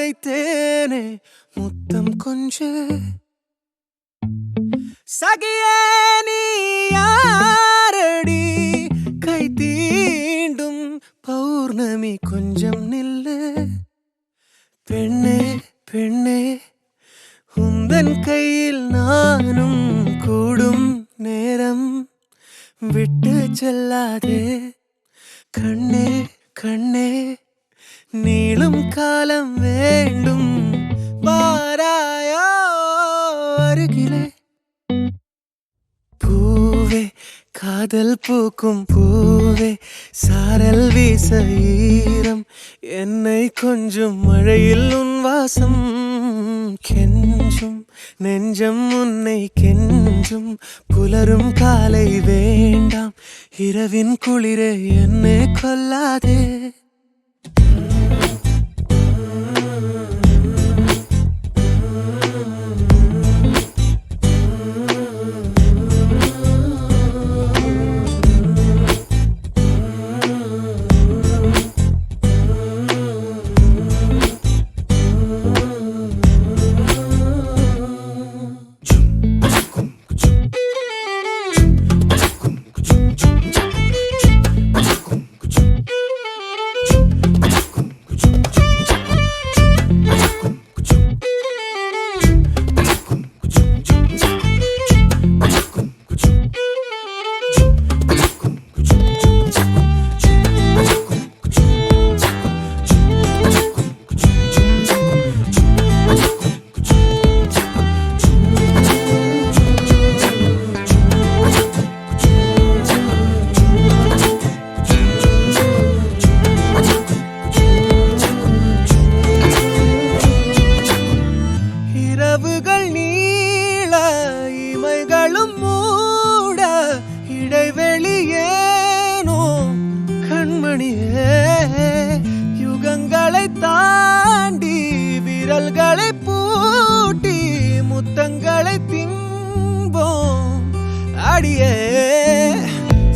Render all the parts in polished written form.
வைத்தேனே முத்தம் கொஞ்சு சகியே நீ யாரடி கை தீண்டும் பௌர்ணமி கொஞ்சம் நில்லு பெண்ணே பெண்ணே உந்தன் கையில் நானும் கூடும் நேரம் விட்டு செல்லாதே கண்ணே கண்ணே நீளும் காலம் வேண்டும் வாராயோ அருகிலே பூவே காதல் பூக்கும் பூவே சாரல் வீச ஈரம் என்னை கொஞ்சம் மழையில் உன் வாசம் கெஞ்சும் நெஞ்சம் உன்னை கெஞ்சும் புலரும் காலை வேண்டாம் இரவின் குளிரே என்னை கொல்லாதே யுகங்களை தாண்டி விரல்களை பூட்டி முத்தங்களை தின்போம் அடியே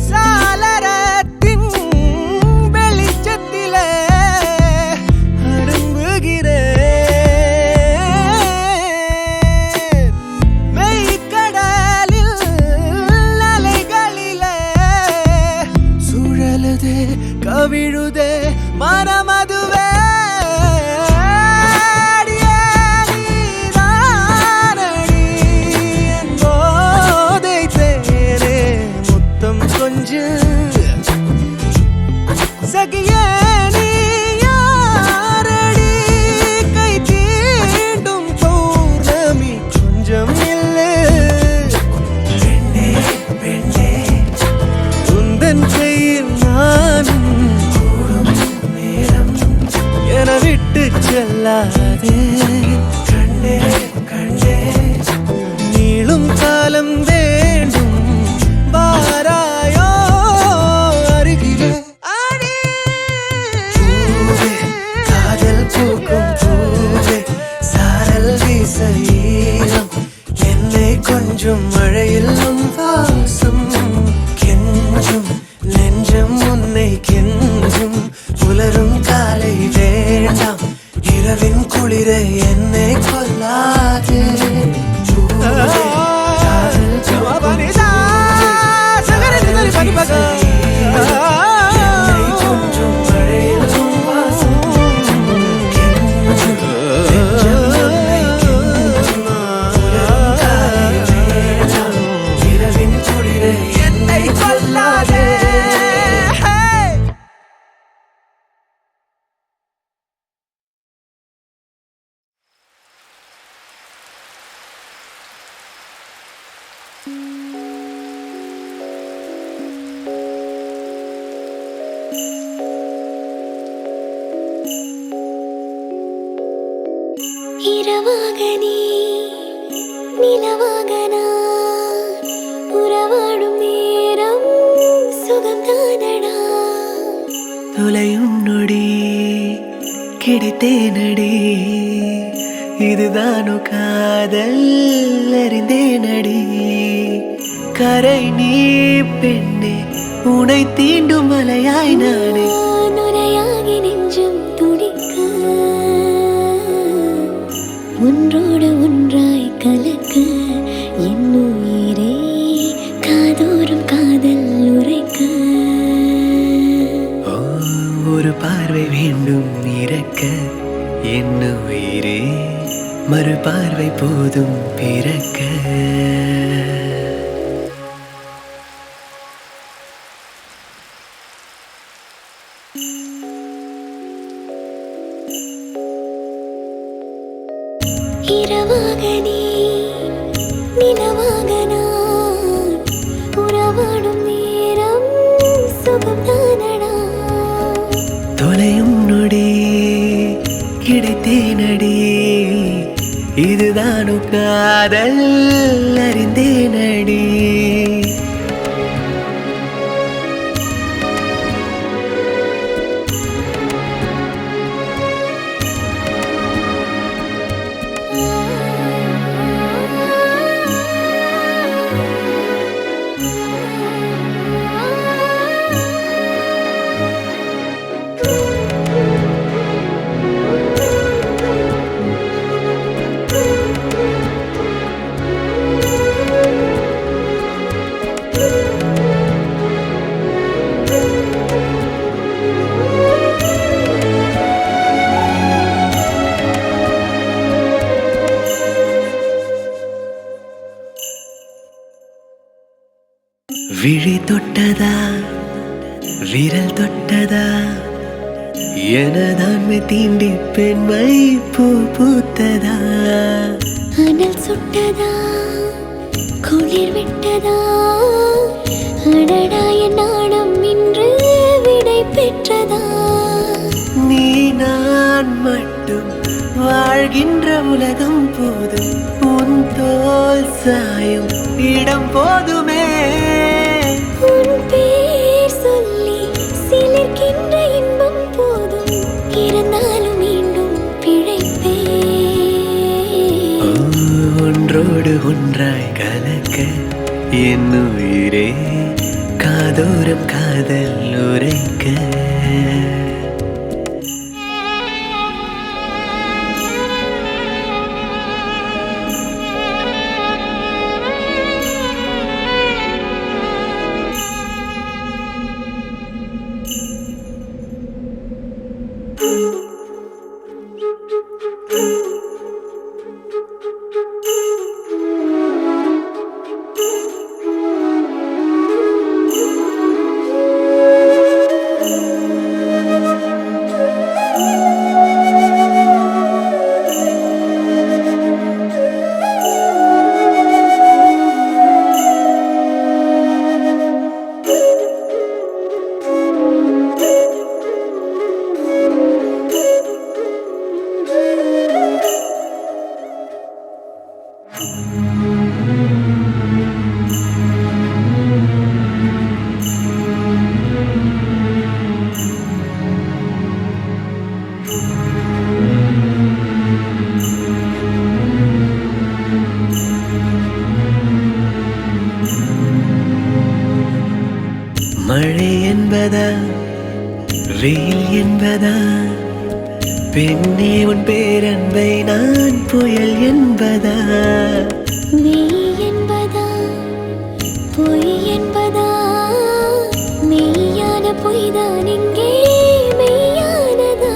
சாளரத்தின் வெளிச்சத்திலே அரும்புகிறேன் மெய்க்கடலில் அலைகளிலே சுழலுதே கவிழுதே மனமதுவே போதை தேரே முத்தம் கொஞ்சு சகியே நீ யாரடி கை தீண்டும் பௌர்ணமி கொஞ்சம் இல்லை பெண்ணே பெண்ணே உந்தன் கையில் நானும் என விட்டு செல்லாதே கண்ணே கண்ணே நீளும் காலம் வேண்டும் வாராயோ அருகிலே பூவே காதல் பூக்கும் பூவே சாரல் வீச ஈரம் என்னை கொஞ்சம் மழையில் உன் வாசம் கெஞ்சும் நெஞ்சம் உன்னை கெஞ்சும் புலரும் காலை வேண்டாம் இரவின் குளிரை என்னை கொல்லாதே கொஞ்சம் மழையில் வாசம் இரவின் குளிரை என்னை கொல்லாதே இரவாக நீ நிலவாக நான் உறவாடும் நேரம் சுகம்தானடா தொலையும் நொடி கிடைத்தேனடி இதுதானோ காதல் அறிந்தேனடி கரை நீ பெண்ணே உனை தீண்டும் மலையாய் நானே நுரையாகி நெஞ்சம் துடிக்க வேண்டும் இறக்க என்ன உயிரே மறுபார்வை போதும் பிறக்க. இரவாக நீ நிலவாக நான் உறவாடும் நேரம் சுகம்தானடா. தொலையும் நொடி கிடைத்தேனடி இதுதானு காதல் அறிந்தேனடி. விழி தொட்டதா விரல் தொட்டதா எனதான்மை தீண்டி பெண்மை பூ பூத்ததா. அனல் சுட்டதா குளிர் விட்டதா அடடா என் நாணம் இன்று விடை பெற்றதா. நீ நான் மட்டும் வாழ்கின்ற உலகம் போதும் உன் தோல் சாயும் இடம் போதுமே. உன் பேர் சொல்லி சிலிர்க்கின்ற இன்பம் போதும் இருந்தாலும் மீண்டும் பிழைப்பே. ஒன்றோடு ஒன்றாய் கலக்க என் உயிரே காதோரம் காதல் உரைக்க. மழை என்பதா வெயில் என்பதா பெண்ணே உன் பேரன்பை நான் புயல் என்பதா. மெய் என்பதா பொய் என்பதா மெய்யான பொய்தான் இங்கே மெய்யானதா.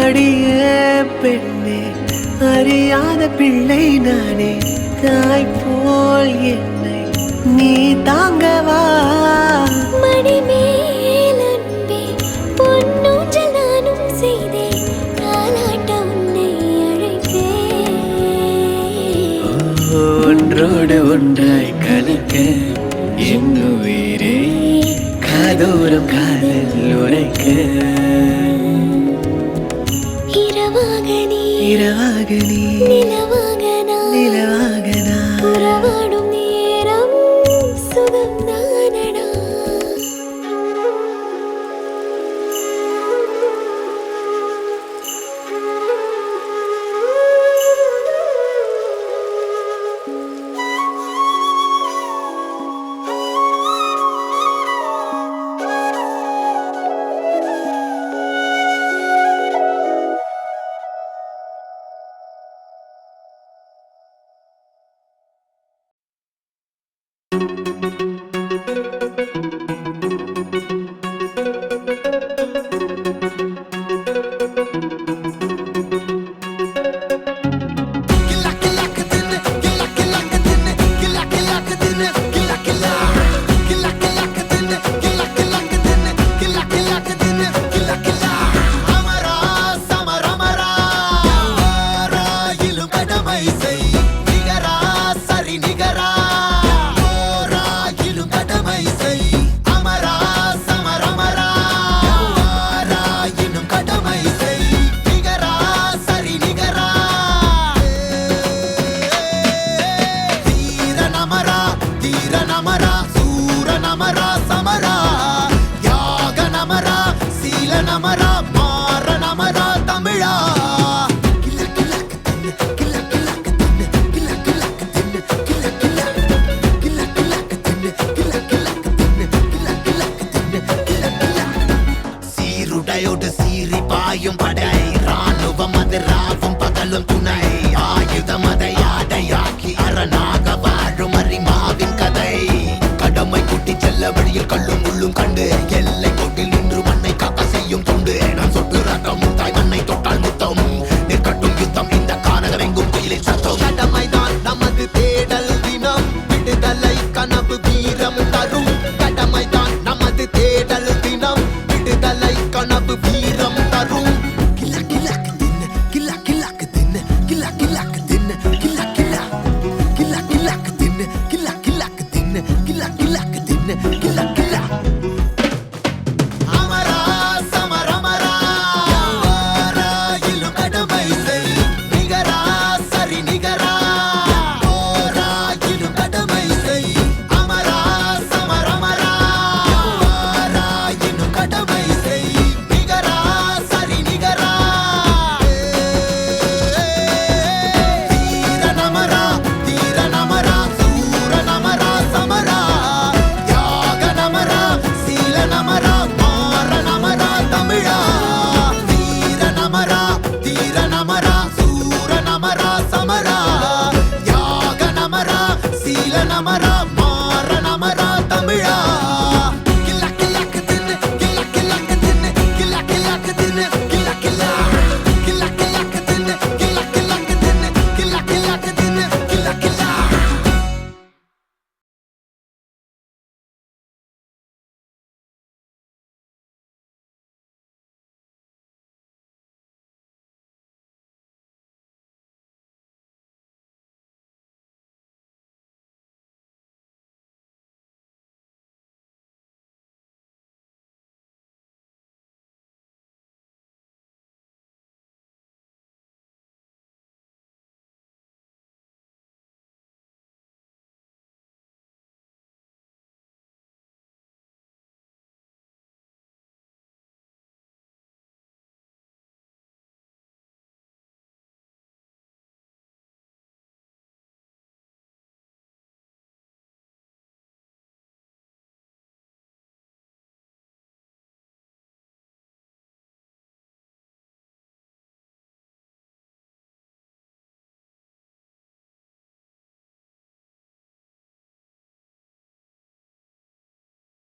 அடியே பெண்ணே அறியாத பிள்ளை நானே தாய் போல் என்னை நீ தாங்கவா. மடி மேல் அன்பே பொன்னூஞ்சல் நானும் செய்தேன் தாலாட்ட உன்னை அழைப்பேன். ஒன்றோடு ஒன்றாய் கலக்க என் உயிரே காதோரம் காதல் உரைக்க. இரவாக நீ நிலவாக நான் உறவாடும் சீறி பாயும் படை ராணுவம் அது ராவும் பகலும் துணை ஆயுதம் அதை ஆடையாக்கி அரணாக வாழும் அரிமாவின் கதை கடமை கூட்டி செல்ல வழியில் கள்ளும் உள்ளும் கண்டு எல்லை கோட்டில் நின்று மண்ணை காக்க செய்யும் துண்டு நான் சொட்டு ரத்தம் தாய் மண்ணை தொட்டால் முத்தம் நிற்கட்டும் யுத்தம் இந்த கானகம் எங்கும் குயிலில் சத்தம் கடமைதான் நமது தேடல் தினம் விடுதலை கனவு வீரம் தரும் கடமைதான் நமது தேடல் தினம் விடுதலை கனவு வீரம் தரும் கிலா கிலாக்கு தின்னு கிலா கிலாக்கு தின்னு கிலா கிலாக்கு தின்னு கிலா கிலா கிலா கிலாக்கு தின்னு கிலா கிலாக்கு தின்னு கிலா கிலாக்கு தின்னு கிலா கிலா அமரா சமரமரா யாரா இலு கடமை செய் நிகரா சரி நிகரா போரா இலு கடமை செய் அமரா சமரமரா யாரா இலு கடமை செய் நிகரா சரி நிகரா தீர நமரா சூர நமரா சமரா யாக நமரா சீல நமரா மாற நமரா தமிழா தீர நமரா சூர நமரா சமரா யாக நமரா சீல நமரா